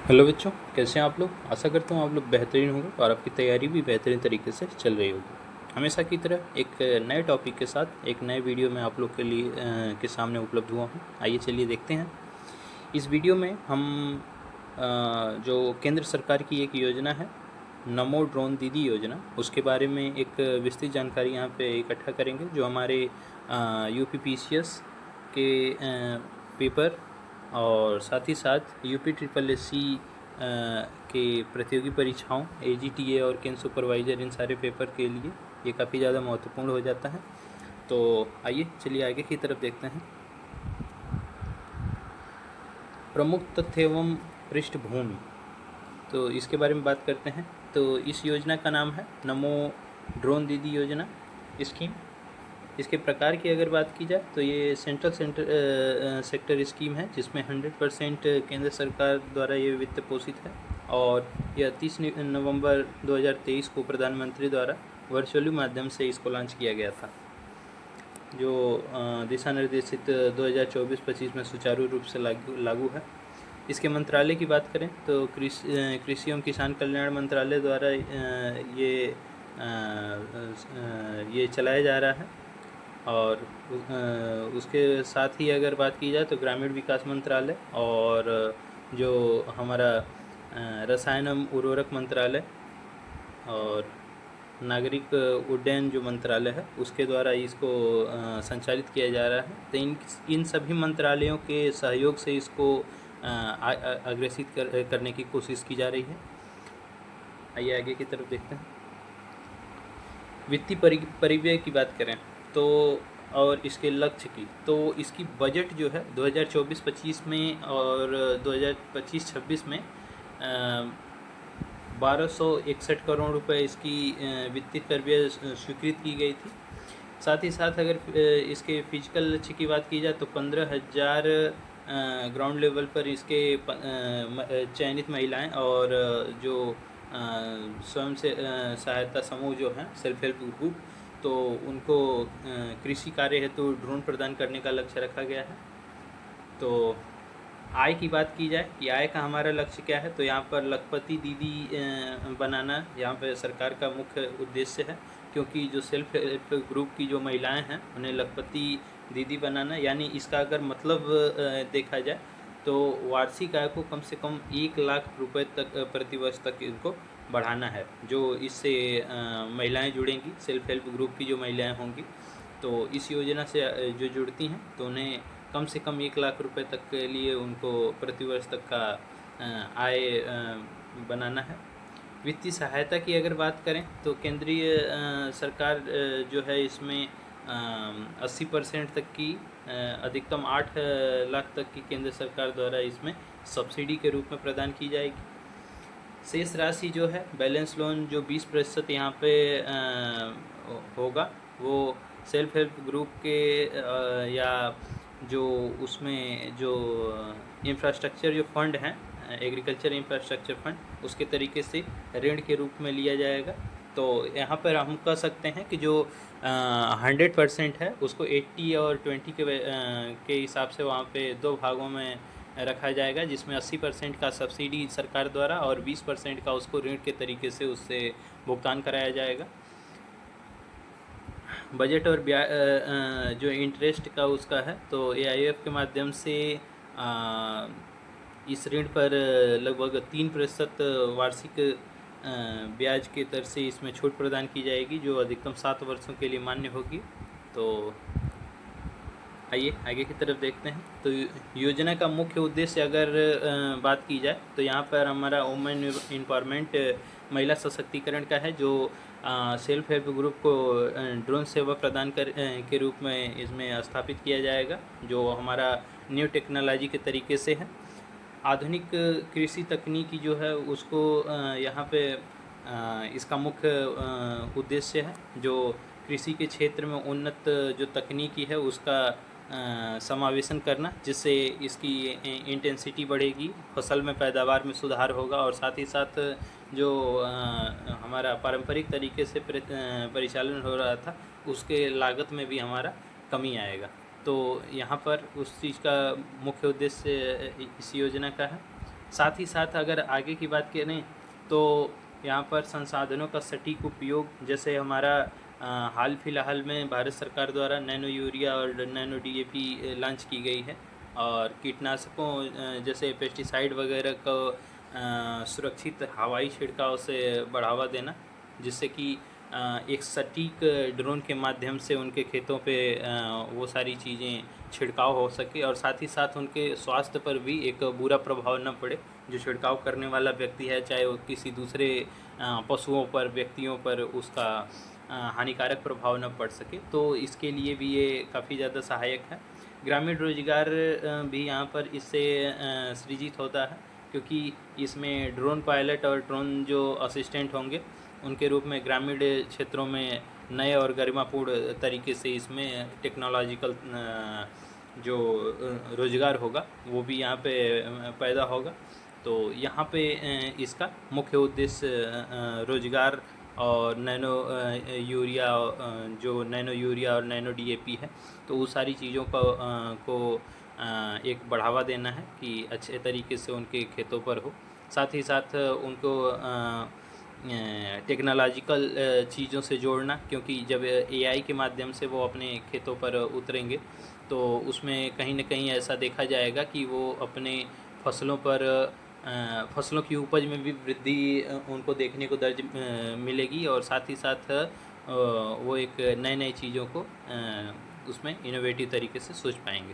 Hello बच्चों, कैसे हैं आप लोग। आशा करता हूँ आप लोग बेहतरीन होंगे और आपकी तैयारी भी बेहतरीन तरीके से चल रही होगी। हमेशा की तरह एक नए टॉपिक के साथ एक नए वीडियो में आप लोग के लिए के सामने उपलब्ध हुआ हूँ। आइए चलिए देखते हैं। इस वीडियो में हम जो केंद्र सरकार की एक योजना है, नमो ड्रोन दीदी योजना, उसके बारे में एक विस्तृत जानकारी यहाँ पे इकट्ठा करेंगे, जो हमारे यूपीपीसीएस के पेपर और साथ ही साथ यूपी ट्रिपल एससी के प्रतियोगी परीक्षाओं एजीटीए और केन सुपरवाइज़र, इन सारे पेपर के लिए ये काफ़ी ज़्यादा महत्वपूर्ण हो जाता है। तो आइए चलिए आगे की तरफ देखते हैं। प्रमुख तथ्य एवं पृष्ठभूमि, तो इसके बारे में बात करते हैं। तो इस योजना का नाम है नमो ड्रोन दीदी योजना स्कीम। इसके प्रकार की अगर बात की जाए तो ये सेंट्रल सेक्टर स्कीम है, जिसमें 100% केंद्र सरकार द्वारा ये वित्त पोषित है और यह 30 नवंबर 2023 को प्रधानमंत्री द्वारा वर्चुअली माध्यम से इसको लॉन्च किया गया था, जो दिशा निर्देशित 2024-25 में सुचारू रूप से लागू है। इसके मंत्रालय की बात करें तो कृषि एवं किसान कल्याण मंत्रालय द्वारा ये चलाया जा रहा है। और उसके साथ ही अगर बात की जाए तो ग्रामीण विकास मंत्रालय और जो हमारा रसायन एवं उर्वरक मंत्रालय और नागरिक उड्डयन जो मंत्रालय है, उसके द्वारा इसको संचालित किया जा रहा है। तो इन सभी मंत्रालयों के सहयोग से इसको अग्रेसित करने की कोशिश की जा रही है। आइए आगे की तरफ देखते हैं। वित्तीय परिव्यय की बात करें तो और इसके लक्ष्य की, तो इसकी बजट जो है 2024-25 में और 2025-26 में 1261 करोड़ रुपए इसकी वित्तीय परिव्यय स्वीकृत की गई थी। साथ ही साथ अगर इसके फिजिकल लक्ष्य की बात की जाए तो 15,000 ग्राउंड लेवल पर इसके चयनित महिलाएं और जो स्वयं से सहायता समूह जो हैं, सेल्फ हेल्प ग्रुप, तो उनको कृषि कार्य हेतु ड्रोन प्रदान करने का लक्ष्य रखा गया है। तो आय की बात की जाए कि आय का हमारा लक्ष्य क्या है, तो यहाँ पर लखपति दीदी बनाना यहाँ पर सरकार का मुख्य उद्देश्य है, क्योंकि जो सेल्फ हेल्प ग्रुप की जो महिलाएं हैं उन्हें लखपति दीदी बनाना, यानी इसका अगर मतलब देखा जाए तो वार्षिक आय को कम से कम 1 लाख रुपए तक प्रति वर्ष तक इनको बढ़ाना है। जो इससे महिलाएं जुड़ेंगी, सेल्फ हेल्प ग्रुप की जो महिलाएं होंगी, तो इस योजना से जो जुड़ती हैं तो उन्हें कम से कम 1 लाख रुपए तक के लिए उनको प्रतिवर्ष तक का आय बनाना है। वित्तीय सहायता की अगर बात करें तो केंद्रीय सरकार जो है इसमें 80% तक की अधिकतम 8 लाख तक की केंद्र सरकार द्वारा इसमें सब्सिडी के रूप में प्रदान की जाएगी। शेष राशि जो है बैलेंस लोन जो 20% यहाँ पे होगा, वो सेल्फ हेल्प ग्रुप के या जो उसमें जो इंफ्रास्ट्रक्चर जो फंड हैं, एग्रीकल्चर इंफ्रास्ट्रक्चर फंड, उसके तरीके से ऋण के रूप में लिया जाएगा। तो यहाँ पर हम कह सकते हैं कि जो 100% है उसको 80 और 20 के हिसाब से वहाँ पे 2 भागों में रखा जाएगा, जिसमें 80% का सब्सिडी सरकार द्वारा और 20% का उसको ऋण के तरीके से उससे भुगतान कराया जाएगा। बजट और जो इंटरेस्ट का उसका है, तो AIF के माध्यम से इस ऋण पर लगभग 3% वार्षिक ब्याज के दर से इसमें छूट प्रदान की जाएगी, जो अधिकतम 7 वर्षों के लिए मान्य होगी। तो आइए आगे की तरफ देखते हैं। तो योजना का मुख्य उद्देश्य अगर बात की जाए तो यहाँ पर हमारा वुमेन एम्पावरमेंट, महिला सशक्तिकरण का है, जो सेल्फ हेल्प ग्रुप को ड्रोन सेवा प्रदान के रूप में इसमें स्थापित किया जाएगा, जो हमारा न्यू टेक्नोलॉजी के तरीके से है। आधुनिक कृषि तकनीकी जो है उसको यहाँ पे इसका मुख्य उद्देश्य है, जो कृषि के क्षेत्र में उन्नत जो तकनीकी है उसका समावेशन करना, जिससे इसकी इंटेंसिटी बढ़ेगी, फसल में पैदावार में सुधार होगा और साथ ही साथ जो हमारा पारंपरिक तरीके से परिचालन हो रहा था उसके लागत में भी हमारा कमी आएगा। तो यहाँ पर उस चीज़ का मुख्य उद्देश्य इस योजना का है। साथ ही साथ अगर आगे की बात करें तो यहाँ पर संसाधनों का सटीक उपयोग, जैसे हमारा हाल फिलहाल में भारत सरकार द्वारा नैनो यूरिया और नैनो डीएपी लॉन्च की गई है, और कीटनाशकों जैसे पेस्टिसाइड वगैरह को सुरक्षित हवाई छिड़काव से बढ़ावा देना, जिससे कि एक सटीक ड्रोन के माध्यम से उनके खेतों पे वो सारी चीज़ें छिड़काव हो सके, और साथ ही साथ उनके स्वास्थ्य पर भी एक बुरा प्रभाव न पड़े। जो छिड़काव करने वाला व्यक्ति है, चाहे वो किसी दूसरे पशुओं पर, व्यक्तियों पर उसका हानिकारक प्रभाव न पड़ सके, तो इसके लिए भी ये काफ़ी ज़्यादा सहायक है। ग्रामीण रोजगार भी यहाँ पर इससे सृजित होता है, क्योंकि इसमें ड्रोन पायलट और ड्रोन जो असिस्टेंट होंगे उनके रूप में ग्रामीण क्षेत्रों में नए और गरिमापूर्ण तरीके से इसमें टेक्नोलॉजिकल जो रोजगार होगा वो भी यहाँ पे पैदा होगा। तो यहाँ पे इसका मुख्य उद्देश्य रोजगार और नैनो यूरिया, जो नैनो यूरिया और नैनो डीएपी है, तो वो सारी चीज़ों को एक बढ़ावा देना है कि अच्छे तरीके से उनके खेतों पर हो। साथ ही साथ उनको टेक्नोलॉजिकल चीज़ों से जोड़ना, क्योंकि जब एआई के माध्यम से वो अपने खेतों पर उतरेंगे तो उसमें कहीं ना कहीं ऐसा देखा जाएगा कि वो अपने फसलों पर फसलों की उपज में भी वृद्धि उनको देखने को दर्ज मिलेगी, और साथ ही साथ वो एक नए नए चीज़ों को उसमें इनोवेटिव तरीके से सोच पाएंगे।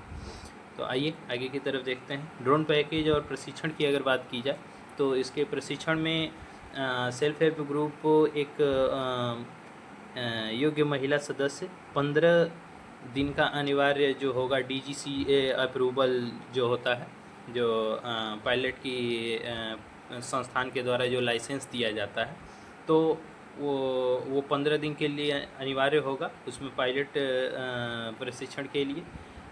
तो आइए आगे की तरफ देखते हैं। ड्रोन पैकेज और प्रशिक्षण की अगर बात की जाए तो इसके प्रशिक्षण में सेल्फ हेल्प ग्रुप एक योग्य महिला सदस्य 15 दिन का अनिवार्य जो होगा DGCA अप्रूवल जो होता है, जो पायलट की संस्थान के द्वारा जो लाइसेंस दिया जाता है, तो वो 15 दिन के लिए अनिवार्य होगा उसमें पायलट प्रशिक्षण के लिए।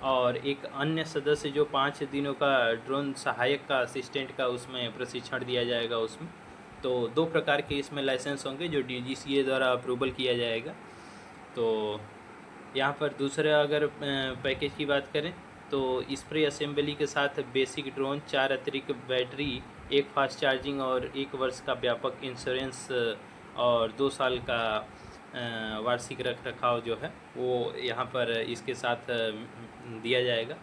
और एक अन्य सदस्य जो 5 दिनों का ड्रोन सहायक का, असिस्टेंट का उसमें प्रशिक्षण दिया जाएगा उसमें। तो 2 प्रकार के इसमें लाइसेंस होंगे जो DGCA द्वारा अप्रूवल किया जाएगा। तो यहाँ पर दूसरा अगर पैकेज की बात करें तो स्प्रे असेंबली के साथ बेसिक ड्रोन, 4 अतिरिक्त बैटरी, 1 फास्ट चार्जिंग और 1 वर्ष का व्यापक इंश्योरेंस और 2 साल का वार्षिक रख रखाव जो है वो यहाँ पर इसके साथ दिया जाएगा।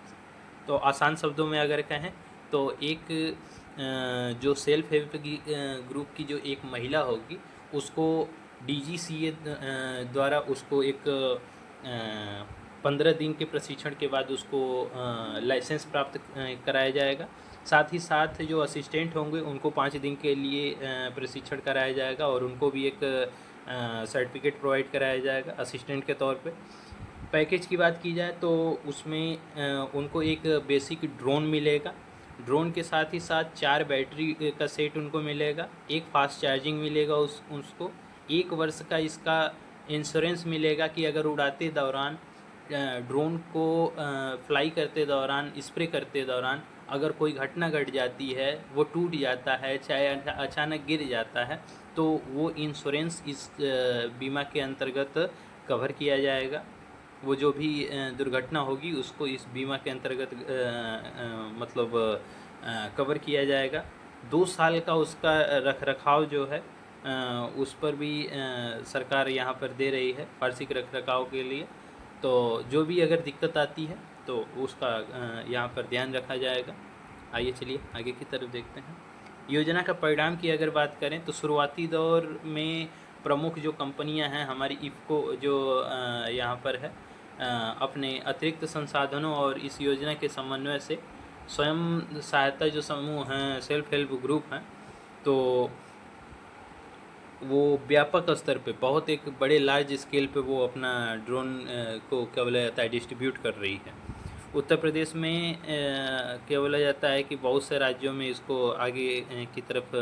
तो आसान शब्दों में अगर कहें तो एक जो सेल्फ हेल्प की ग्रुप की जो एक महिला होगी उसको DGCA द्वारा उसको एक 15 दिन के प्रशिक्षण के बाद उसको लाइसेंस प्राप्त कराया जाएगा। साथ ही साथ जो असिस्टेंट होंगे उनको 5 दिन के लिए प्रशिक्षण कराया जाएगा और उनको भी एक सर्टिफिकेट प्रोवाइड कराया जाएगा असिस्टेंट के तौर पे। पैकेज की बात की जाए तो उसमें उनको एक बेसिक ड्रोन मिलेगा, ड्रोन के साथ ही साथ 4 बैटरी का सेट उनको मिलेगा, 1 फास्ट चार्जिंग मिलेगा उसको, 1 वर्ष का इसका इंश्योरेंस मिलेगा कि अगर उड़ाते दौरान ड्रोन को फ्लाई करते दौरान, स्प्रे करते दौरान अगर कोई घटना घट जाती है, वो टूट जाता है, चाहे अचानक गिर जाता है, तो वो इंश्योरेंस इस बीमा के अंतर्गत कवर किया जाएगा। वो जो भी दुर्घटना होगी उसको इस बीमा के अंतर्गत मतलब कवर किया जाएगा। 2 साल का उसका रख रखाव जो है उस पर भी सरकार यहाँ पर दे रही है वार्षिक रख रखाव के लिए। तो जो भी अगर दिक्कत आती है तो उसका यहाँ पर ध्यान रखा जाएगा। आइए चलिए आगे की तरफ देखते हैं। योजना का परिणाम की अगर बात करें तो शुरुआती दौर में प्रमुख जो कंपनियां हैं हमारी इफ़को जो यहाँ पर है, अपने अतिरिक्त संसाधनों और इस योजना के समन्वय से स्वयं सहायता जो समूह हैं, सेल्फ हेल्प ग्रुप हैं, तो वो व्यापक स्तर पे बहुत एक बड़े लार्ज स्केल पे वो अपना ड्रोन को क्या बोला जाता है डिस्ट्रीब्यूट कर रही है। उत्तर प्रदेश में क्या बोला जाता है कि बहुत से राज्यों में इसको आगे की तरफ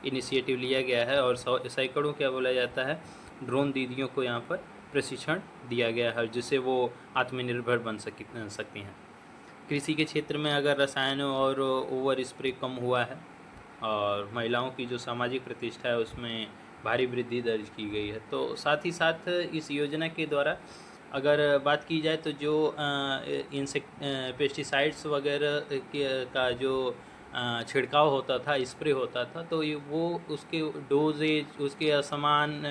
इनिशिएटिव लिया गया है और सैकड़ों क्या बोला जाता है ड्रोन दीदियों को यहाँ पर प्रशिक्षण दिया गया है जिससे वो आत्मनिर्भर बन सकती हैं। कृषि के क्षेत्र में अगर रसायनों और ओवर स्प्रे कम हुआ है और महिलाओं की जो सामाजिक प्रतिष्ठा है उसमें भारी वृद्धि दर्ज की गई है। तो साथ ही साथ इस योजना के द्वारा अगर बात की जाए तो जो पेस्टिसाइड्स वगैरह का जो छिड़काव होता था, स्प्रे होता था, तो ये वो उसके डोजेज, उसके असमान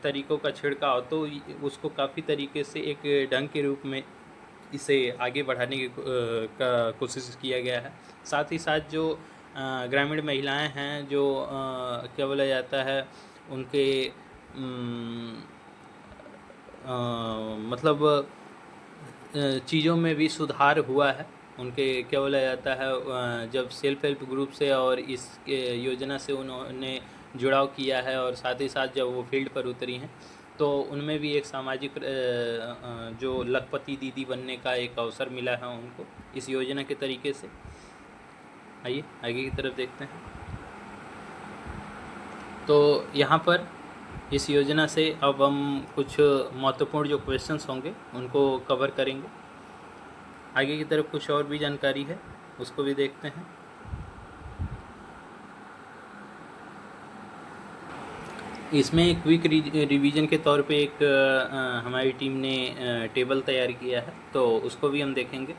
तरीक़ों का छिड़काव, तो उसको काफ़ी तरीके से एक ढंग के रूप में इसे आगे बढ़ाने की का कोशिश किया गया है। साथ ही साथ जो ग्रामीण महिलाएं हैं, जो क्या बोला जाता है, उनके मतलब चीज़ों में भी सुधार हुआ है। उनके क्या बोला जाता है, जब सेल्फ हेल्प ग्रुप से और इस योजना से उन्होंने जुड़ाव किया है, और साथ ही साथ जब वो फील्ड पर उतरी हैं, तो उनमें भी एक सामाजिक जो लखपति दीदी बनने का एक अवसर मिला है उनको इस योजना के तरीके से। आइए आगे की तरफ देखते हैं। तो यहाँ पर इस योजना से अब हम कुछ महत्वपूर्ण जो क्वेश्चंस होंगे उनको कवर करेंगे। आगे की तरफ कुछ और भी जानकारी है, उसको भी देखते हैं। इसमें क्विक रिवीजन के तौर पे एक हमारी टीम ने टेबल तैयार किया है, तो उसको भी हम देखेंगे।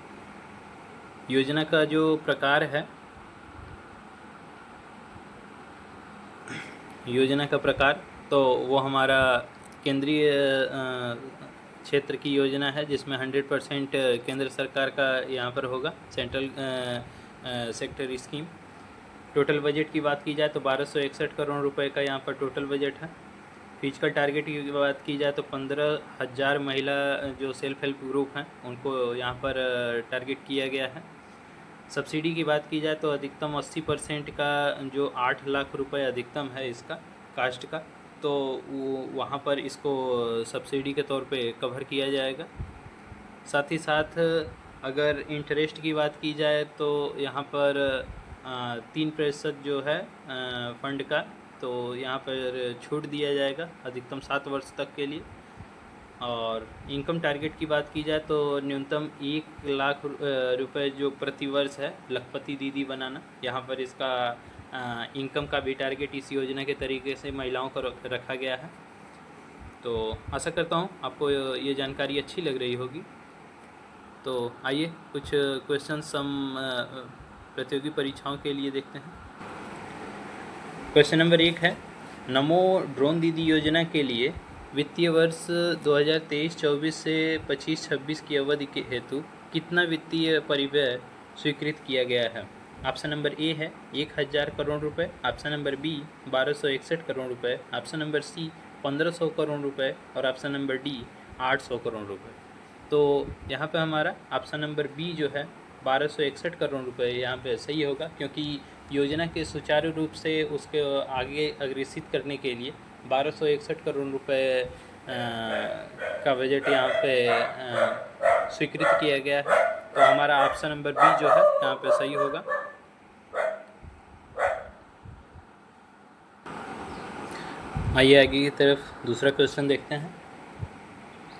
योजना का जो प्रकार है, योजना का प्रकार तो वो हमारा केंद्रीय क्षेत्र की योजना है, जिसमें 100% केंद्र सरकार का यहाँ पर होगा, central sector scheme. Total budget की बात की जाए तो 1261 करोड़ रुपए का यहाँ पर टोटल बजट है। फिजिकल टारगेट की बात की जाए तो 15,000 महिला जो सेल्फ हेल्प ग्रुप हैं उनको यहाँ पर टारगेट किया गया है। सब्सिडी की बात की जाए तो अधिकतम 80% का जो 8 लाख रुपए अधिकतम है इसका कास्ट का, तो वो वहाँ पर इसको सब्सिडी के तौर पे कवर किया जाएगा। साथ ही साथ अगर इंटरेस्ट की बात की जाए तो यहाँ पर 3% जो है फंड का, तो यहाँ पर छूट दिया जाएगा अधिकतम 7 वर्ष तक के लिए। और इनकम टारगेट की बात की जाए तो न्यूनतम 1 लाख रुपए जो प्रति वर्ष है लखपति दीदी बनाना, यहाँ पर इसका इनकम का भी टारगेट इस योजना के तरीके से महिलाओं को रखा गया है। तो आशा करता हूँ आपको ये जानकारी अच्छी लग रही होगी। तो आइए कुछ क्वेश्चंस हम प्रतियोगी परीक्षाओं के लिए देखते हैं। क्वेश्चन नंबर 1 है, नमो ड्रोन दीदी योजना के लिए वित्तीय वर्ष 2023-24 से 25-26 की अवधि के हेतु कितना वित्तीय परिव्यय स्वीकृत किया गया है? ऑप्शन नंबर ए है 1000 करोड़ रुपए, ऑप्शन नंबर बी 1261 करोड़ रुपए, ऑप्शन नंबर सी 1500 करोड़ रुपए, और ऑप्शन नंबर डी 800 करोड़ रुपए। तो यहाँ पे हमारा ऑप्शन नंबर बी जो है 1261 करोड़ रुपए यहाँ पे सही होगा, क्योंकि योजना के सुचारू रूप से उसके आगे अग्रेसित करने के लिए 1261 करोड़ रुपए का बजट यहाँ पे स्वीकृत किया गया है। तो हमारा ऑप्शन नंबर बी जो है यहाँ पे सही होगा। आइए आगे की तरफ दूसरा क्वेश्चन देखते हैं।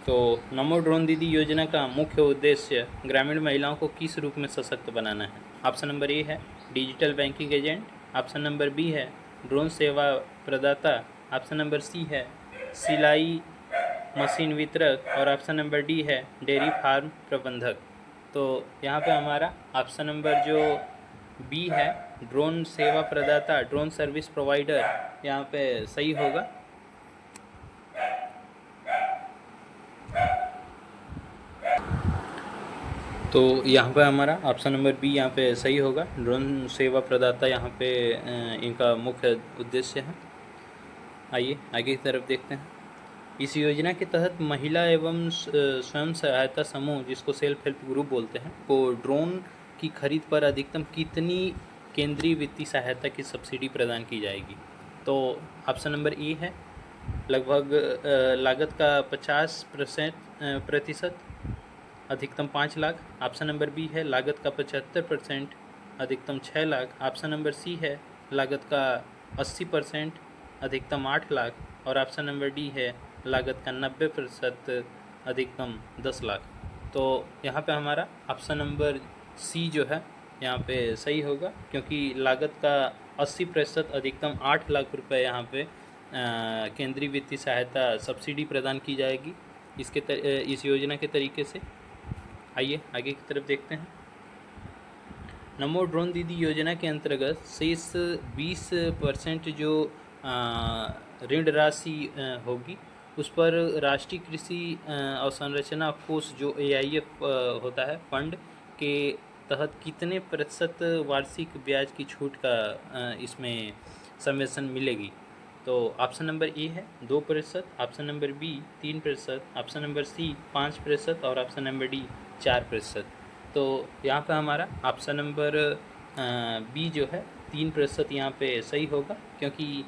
तो नमो ड्रोन दीदी योजना का मुख्य उद्देश्य ग्रामीण महिलाओं को किस रूप में सशक्त बनाना है? ऑप्शन नंबर ए है digital banking agent, option number B है ड्रोन सेवा प्रदाता, ऑप्शन नंबर सी है सिलाई मशीन वितरक, और ऑप्शन नंबर डी है डेयरी फार्म प्रबंधक। तो यहाँ पे हमारा ऑप्शन नंबर जो बी है ड्रोन सेवा प्रदाता, ड्रोन सर्विस प्रोवाइडर, यहाँ पे सही होगा। तो यहाँ पे हमारा ऑप्शन नंबर बी यहाँ पे सही होगा, ड्रोन सेवा प्रदाता यहाँ पे इनका मुख्य उद्देश्य है। आइए आगे की तरफ देखते हैं। इस योजना के तहत महिला एवं स्वयं सहायता समूह, जिसको सेल्फ हेल्प ग्रुप बोलते हैं, को ड्रोन की खरीद पर अधिकतम कितनी केंद्रीय वित्तीय सहायता की सब्सिडी प्रदान की जाएगी? तो ऑप्शन नंबर ए है लगभग लागत का 50% अधिकतम 5 लाख, ऑप्शन नंबर बी है लागत का 75% अधिकतम 6 लाख, ऑप्शन नंबर सी है लागत का 80% अधिकतम 8 लाख, और ऑप्शन नंबर डी है लागत का 90% अधिकतम 10 लाख। तो यहाँ पे हमारा ऑप्शन नंबर सी जो है यहाँ पे सही होगा, क्योंकि लागत का 80% अधिकतम 8 लाख रुपए यहाँ पे केंद्रीय वित्तीय सहायता सब्सिडी प्रदान की जाएगी इस योजना के तरीके से। आइए आगे की तरफ देखते हैं। नमो ड्रोन दीदी योजना के अंतर्गत शेष 20% जो ऋण राशि होगी उस पर राष्ट्रीय कृषि अवसंरचना कोष जो AIF होता है फंड के तहत कितने प्रतिशत वार्षिक ब्याज की छूट का इसमें सम्मेशन मिलेगी। तो ऑप्शन नंबर ए है 2%, option number B 3%, option number C 5% और ऑप्शन नंबर डी 4%। तो यहाँ पे हमारा ऑप्शन नंबर बी जो है 3% यहाँ पे सही होगा, क्योंकि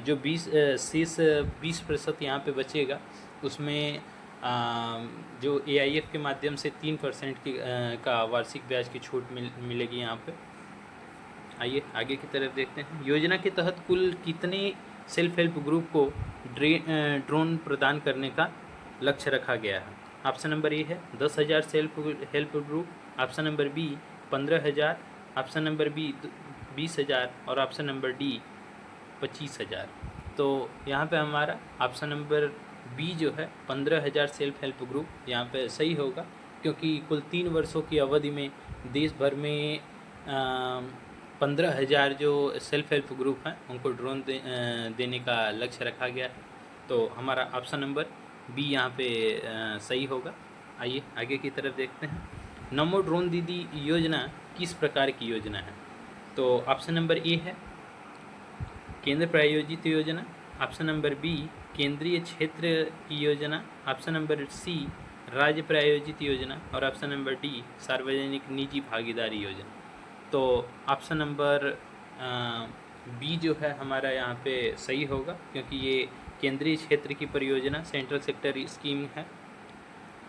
जो 20% यहाँ पे बचेगा उसमें जो AIF के माध्यम से 3% की का वार्षिक ब्याज की छूट मिलेगी यहाँ पे। आइए आगे की तरफ देखते हैं। योजना के तहत कुल कितने सेल्फ हेल्प ग्रुप को ड्रोन प्रदान करने का लक्ष्य रखा गया है। ऑप्शन नंबर ए है 10,000 self help group, option number B 15,000, option number B 20,000 और ऑप्शन नंबर डी 25,000। तो यहाँ पे हमारा ऑप्शन नंबर बी जो है 15,000 सेल्फ हेल्प ग्रुप यहाँ पे सही होगा, क्योंकि कुल 3 वर्षों की अवधि में देश भर में 15,000 जो सेल्फ हेल्प ग्रुप हैं उनको ड्रोन देने का लक्ष्य रखा गया है। तो हमारा ऑप्शन नंबर बी यहाँ पे सही होगा। आइए आगे की तरफ देखते हैं। नमो ड्रोन दीदी योजना किस प्रकार की योजना है। तो ऑप्शन नंबर ए है केंद्र प्रायोजित योजना, ऑप्शन नंबर बी केंद्रीय क्षेत्र की योजना, ऑप्शन नंबर सी राज्य प्रायोजित योजना और ऑप्शन नंबर डी सार्वजनिक निजी भागीदारी योजना। तो ऑप्शन नंबर बी जो है हमारा यहाँ पे सही होगा, क्योंकि ये केंद्रीय क्षेत्र की परियोजना सेंट्रल सेक्टर स्कीम है।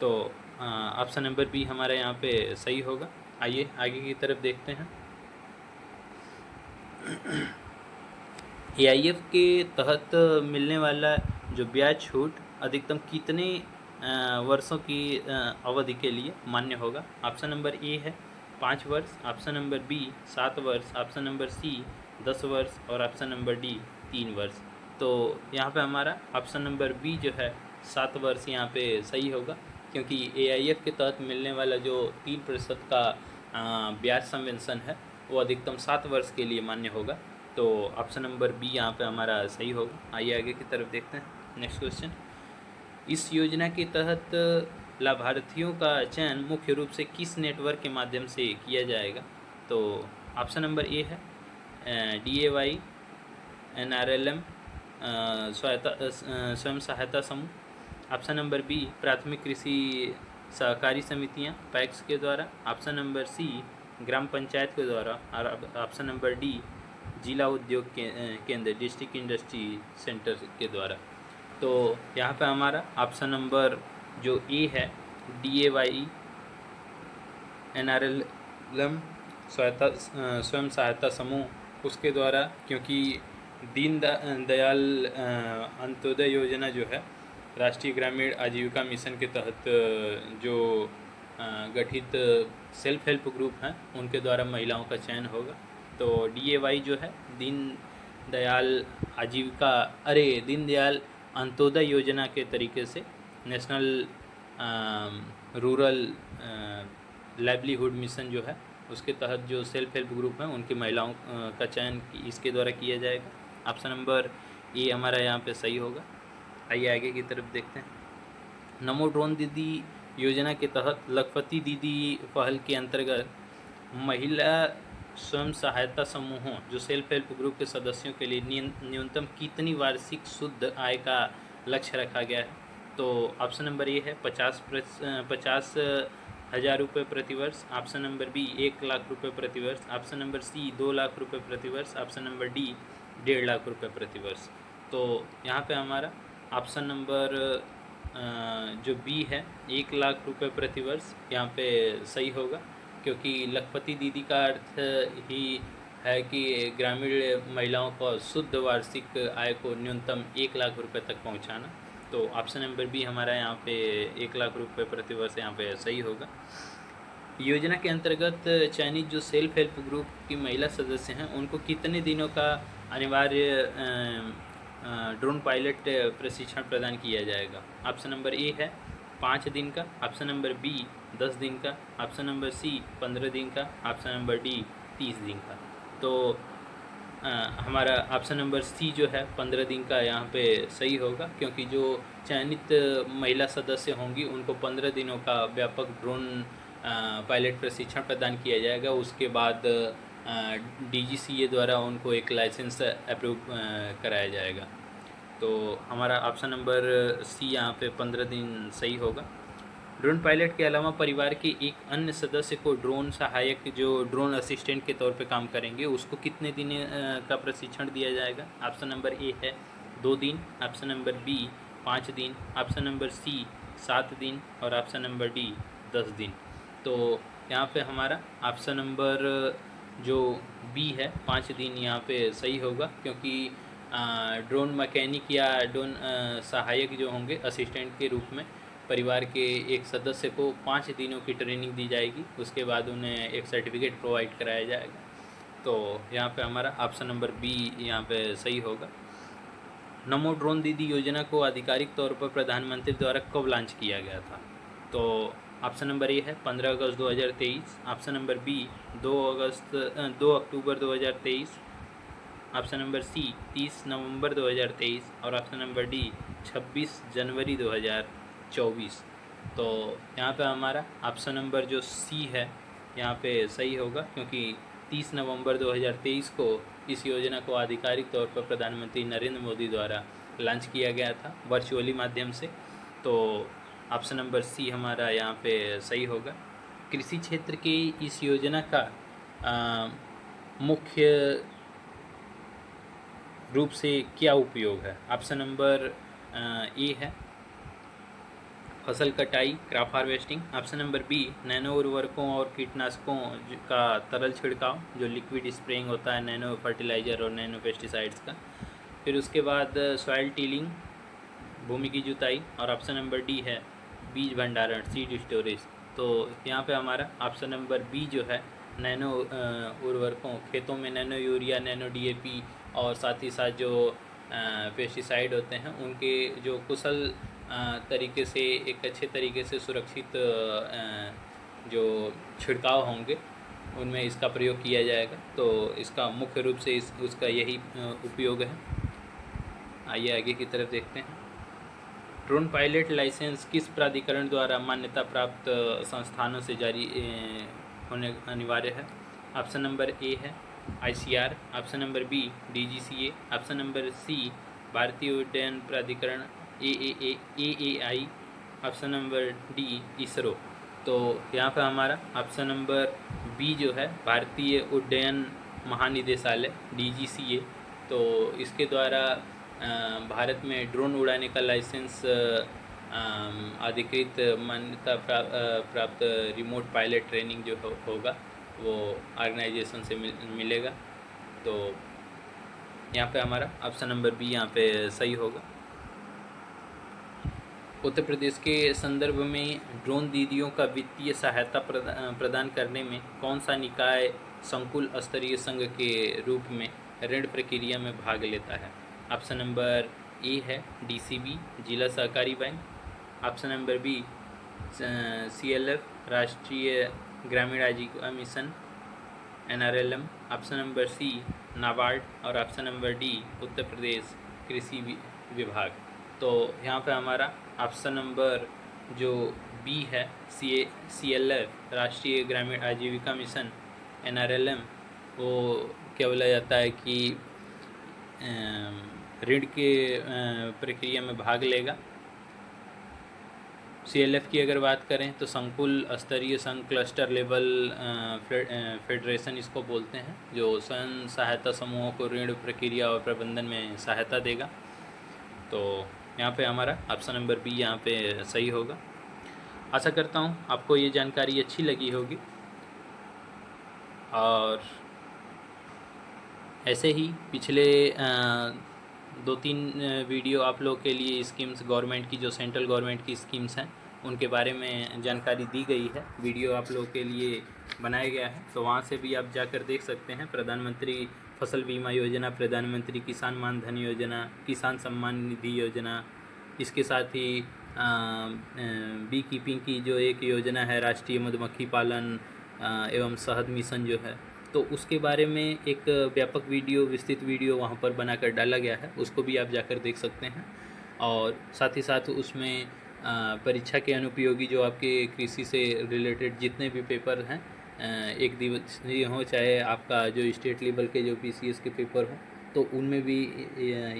तो ऑप्शन नंबर बी हमारा यहाँ पे सही होगा। आइए आगे की तरफ देखते हैं। AIF के तहत मिलने वाला जो ब्याज छूट अधिकतम कितने वर्षों की अवधि के लिए मान्य होगा। ऑप्शन नंबर ए है 5 वर्ष, ऑप्शन नंबर बी 7 वर्ष, ऑप्शन नंबर सी 10 वर्ष और ऑप्शन नंबर डी 3 वर्ष। तो यहाँ पे हमारा ऑप्शन नंबर बी जो है 7 वर्ष यहाँ पे सही होगा, क्योंकि AIF के तहत मिलने वाला जो 3% का ब्याज सबवेंशन है वो अधिकतम 7 वर्ष के लिए मान्य होगा। तो ऑप्शन नंबर बी यहाँ पे हमारा सही होगा। आइए आगे की तरफ देखते हैं। नेक्स्ट क्वेश्चन, इस योजना के तहत लाभार्थियों का चयन मुख्य रूप से किस नेटवर्क के माध्यम से किया जाएगा। तो ऑप्शन नंबर ए है DAY NRLM स्वयं सहायता समूह, ऑप्शन नंबर बी प्राथमिक कृषि सहकारी समितियां पैक्स के द्वारा, ऑप्शन नंबर सी ग्राम पंचायत के द्वारा और ऑप्शन नंबर डी जिला उद्योग केंद्र डिस्ट्रिक्ट इंडस्ट्री सेंटर के द्वारा। तो यहाँ पे हमारा ऑप्शन नंबर जो ए है DAY NRLM स्वयं सहायता समूह उसके द्वारा, क्योंकि दीन दयाल अंत्योदय योजना जो है राष्ट्रीय ग्रामीण आजीविका मिशन के तहत जो गठित सेल्फ हेल्प ग्रुप हैं उनके द्वारा महिलाओं का चयन होगा। तो DAY जो है दीन दयाल अंत्योदय योजना के तरीके से नेशनल रूरल लाइवलीहुड मिशन जो है उसके तहत जो सेल्फ हेल्प ग्रुप हैं उनकी महिलाओं का चयन इसके द्वारा किया जाएगा। ऑप्शन नंबर ए हमारा यहाँ पे सही होगा। आइए आगे की तरफ देखते हैं। नमो ड्रोन दीदी योजना के तहत लखपति दीदी पहल के अंतर्गत महिला स्वयं सहायता समूहों जो सेल्फ हेल्प ग्रुप के सदस्यों के लिए न्यूनतम कितनी वार्षिक शुद्ध आय का लक्ष्य रखा गया है। तो ऑप्शन नंबर ए है 50,000 रुपये प्रति वर्ष, ऑप्शन नंबर बी 1 लाख रुपये प्रति वर्ष, ऑप्शन नंबर सी 2 लाख रुपये प्रति वर्ष, ऑप्शन नंबर डी 1.5 लाख रुपये प्रति वर्ष। तो यहाँ पे हमारा ऑप्शन नंबर जो बी है 1 लाख रुपये प्रति वर्ष यहाँ पे सही होगा, क्योंकि लखपति दीदी का अर्थ ही है कि ग्रामीण महिलाओं को शुद्ध वार्षिक आय को न्यूनतम 1 लाख रुपये तक पहुंचाना। तो ऑप्शन नंबर बी हमारा यहाँ पे 1 लाख रुपये प्रति वर्ष यहाँ पे सही होगा। योजना के अंतर्गत चयनित जो सेल्फ हेल्प ग्रुप की महिला सदस्य हैं उनको कितने दिनों का अनिवार्य ड्रोन पायलट प्रशिक्षण प्रदान किया जाएगा। ऑप्शन नंबर ए है 5 दिन का, ऑप्शन नंबर बी 10 दिन का, ऑप्शन नंबर सी 15 दिन का, ऑप्शन नंबर डी 30 दिन का। तो हमारा ऑप्शन नंबर सी जो है 15 दिन का यहाँ पे सही होगा, क्योंकि जो चयनित महिला सदस्य होंगी उनको 15 दिनों का व्यापक ड्रोन पायलट प्रशिक्षण प्रदान किया जाएगा। उसके बाद DGCA द्वारा उनको एक लाइसेंस अप्रूव कराया जाएगा। तो हमारा ऑप्शन नंबर सी यहाँ पे 15 दिन सही होगा। ड्रोन पायलट के अलावा परिवार के एक अन्य सदस्य को ड्रोन सहायक, जो ड्रोन असिस्टेंट के तौर पे काम करेंगे, उसको कितने दिन का प्रशिक्षण दिया जाएगा? ऑप्शन नंबर ए है 2 दिन, ऑप्शन नंबर बी 5 दिन, ऑप्शन नंबर सी 7 दिन और ऑप्शन नंबर डी 10 दिन। तो यहाँ पे हमारा ऑप्शन नंबर जो बी है 5 दिन यहाँ पे सही होगा, क्योंकि ड्रोन मैकेनिक या ड्रोन सहायक जो होंगे असिस्टेंट के रूप में परिवार के एक सदस्य को 5 दिनों की ट्रेनिंग दी जाएगी। उसके बाद उन्हें एक सर्टिफिकेट प्रोवाइड कराया जाएगा। तो यहाँ पे हमारा ऑप्शन नंबर बी यहाँ पे सही होगा। नमो ड्रोन दीदी योजना को आधिकारिक तौर पर प्रधानमंत्री द्वारा कब लॉन्च किया गया था? तो ऑप्शन नंबर ए है 15 अगस्त 2023, ऑप्शन नंबर बी 2 अक्टूबर 2023, ऑप्शन नंबर सी 30 नवंबर 2023 और ऑप्शन नंबर डी 26 जनवरी 2024। तो यहाँ पे हमारा ऑप्शन नंबर जो सी है यहाँ पे सही होगा, क्योंकि 30 नवंबर 2023 को इस योजना को आधिकारिक तौर पर प्रधानमंत्री नरेंद्र मोदी द्वारा लॉन्च किया गया था वर्चुअली माध्यम से। तो ऑप्शन नंबर सी हमारा यहाँ पे सही होगा। कृषि क्षेत्र की इस योजना का मुख्य रूप से क्या उपयोग है? ऑप्शन नंबर ए है फसल कटाई, crop harvesting, option number B nano उर्वरकों और कीटनाशकों का तरल छिड़काव, जो लिक्विड स्प्रेइंग होता है, नैनो फर्टिलाइज़र और नैनो पेस्टिसाइड्स का, फिर उसके बाद सॉइल टीलिंग, भूमि की जुताई, और ऑप्शन नंबर डी है बीज भंडारण, सीड स्टोरेज। तो यहाँ पे हमारा ऑप्शन नंबर बी जो है नैनो उर्वरकों, खेतों में नैनो यूरिया, नैनो DAP और साथ ही साथ जो पेस्टिसाइड होते हैं उनके जो कुशल तरीके से, एक अच्छे तरीके से सुरक्षित जो छिड़काव होंगे उनमें इसका प्रयोग किया जाएगा। तो इसका मुख्य रूप से उसका यही उपयोग है। आइए आगे की तरफ देखते हैं। ड्रोन पायलट लाइसेंस किस प्राधिकरण द्वारा मान्यता प्राप्त संस्थानों से जारी होने अनिवार्य है? ऑप्शन नंबर ए है ICR, option number B DGCA, option number C भारतीय उड्डयन प्राधिकरण AAI, option number D ISRO. तो यहाँ पर हमारा ऑप्शन नंबर बी जो है भारतीय उड्डयन महानिदेशालय DGCA, तो इसके द्वारा भारत में ड्रोन उड़ाने का लाइसेंस अधिकृत मान्यता प्राप्त रिमोट पायलट ट्रेनिंग जो होगा वो ऑर्गेनाइजेशन से मिलेगा। तो यहाँ पे हमारा ऑप्शन नंबर बी यहाँ पे सही होगा। उत्तर प्रदेश के संदर्भ में ड्रोन दीदियों का वित्तीय सहायता प्रदान करने में कौन सा निकाय संकुल स्तरीय संघ के रूप में ऋण प्रक्रिया में भाग लेता है? ऑप्शन नंबर ए है DCB, जिला सहकारी bank, option number B CLF, राष्ट्रीय ग्रामीण आजीविका mission NRLM, option number C NABARD और option number D Uttar Pradesh कृषि विभाग। तो यहाँ पे हमारा ऑप्शन नंबर जो बी है CLF, राष्ट्रीय ग्रामीण आजीविका मिशन NRLM, वो क्या बोला जाता है कि ऋण के प्रक्रिया में भाग लेगा। CLF की अगर बात करें तो संकुल स्तरीय संघ, क्लस्टर लेवल फेडरेशन इसको बोलते हैं, जो स्वयं सहायता समूहों को ऋण प्रक्रिया और प्रबंधन में सहायता देगा। तो यहाँ पे हमारा ऑप्शन नंबर बी यहाँ पे सही होगा। आशा करता हूँ आपको ये जानकारी अच्छी लगी होगी, और ऐसे ही पिछले 2-3 वीडियो आप लोग के लिए स्कीम्स, गवर्नमेंट की जो सेंट्रल गवर्नमेंट की स्कीम्स हैं उनके बारे में जानकारी दी गई है, वीडियो आप लोग के लिए बनाया गया है, तो वहाँ से भी आप जाकर देख सकते हैं। प्रधानमंत्री फसल बीमा योजना, प्रधानमंत्री किसान मान धन योजना, किसान सम्मान निधि योजना, इसके साथ ही बी कीपिंग की जो एक योजना है, राष्ट्रीय मधुमक्खी पालन एवं शहद मिशन जो है, तो उसके बारे में एक व्यापक वीडियो, विस्तृत वीडियो वहाँ पर बनाकर डाला गया है, उसको भी आप जाकर देख सकते हैं। और साथ ही साथ उसमें परीक्षा के अनुपयोगी जो आपके कृषि से रिलेटेड जितने भी पेपर हैं, एक दिवसीय हो चाहे आपका जो स्टेट लेवल के जो पीसीएस के पेपर हो, तो उनमें भी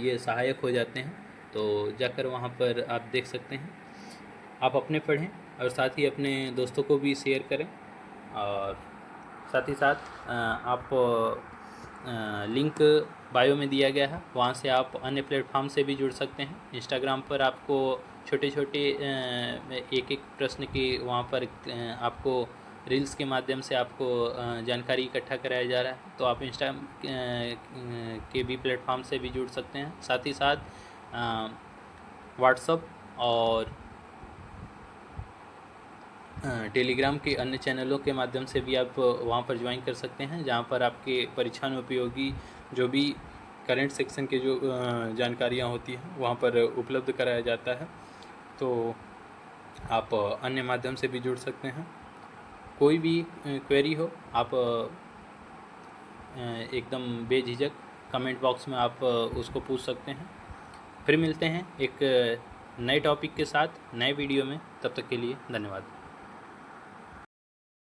ये सहायक हो जाते हैं। तो जाकर वहाँ पर आप देख सकते हैं। आप अपने पढ़ें और साथ ही अपने दोस्तों को भी शेयर करें। और साथ ही साथ आप लिंक बायो में दिया गया है, वहाँ से आप अन्य प्लेटफॉर्म से भी जुड़ सकते हैं। इंस्टाग्राम पर आपको छोटे छोटे एक प्रश्न के वहाँ पर आपको रील्स के माध्यम से आपको जानकारी इकट्ठा कराया जा रहा है, तो आप इंस्टा के भी प्लेटफॉर्म से भी जुड़ सकते हैं। साथ ही साथ व्हाट्सएप और टेलीग्राम के अन्य चैनलों के माध्यम से भी आप वहाँ पर ज्वाइन कर सकते हैं, जहाँ पर आपके परीक्षा में उपयोगी जो भी करंट सेक्शन के जो जानकारियाँ होती हैं वहाँ पर उपलब्ध कराया जाता है। तो आप अन्य माध्यम से भी जुड़ सकते हैं। कोई भी क्वेरी हो आप एकदम बेझिझक कमेंट बॉक्स में आप उसको पूछ सकते हैं। फिर मिलते हैं एक नए टॉपिक के साथ नए वीडियो में, तब तक के लिए धन्यवाद।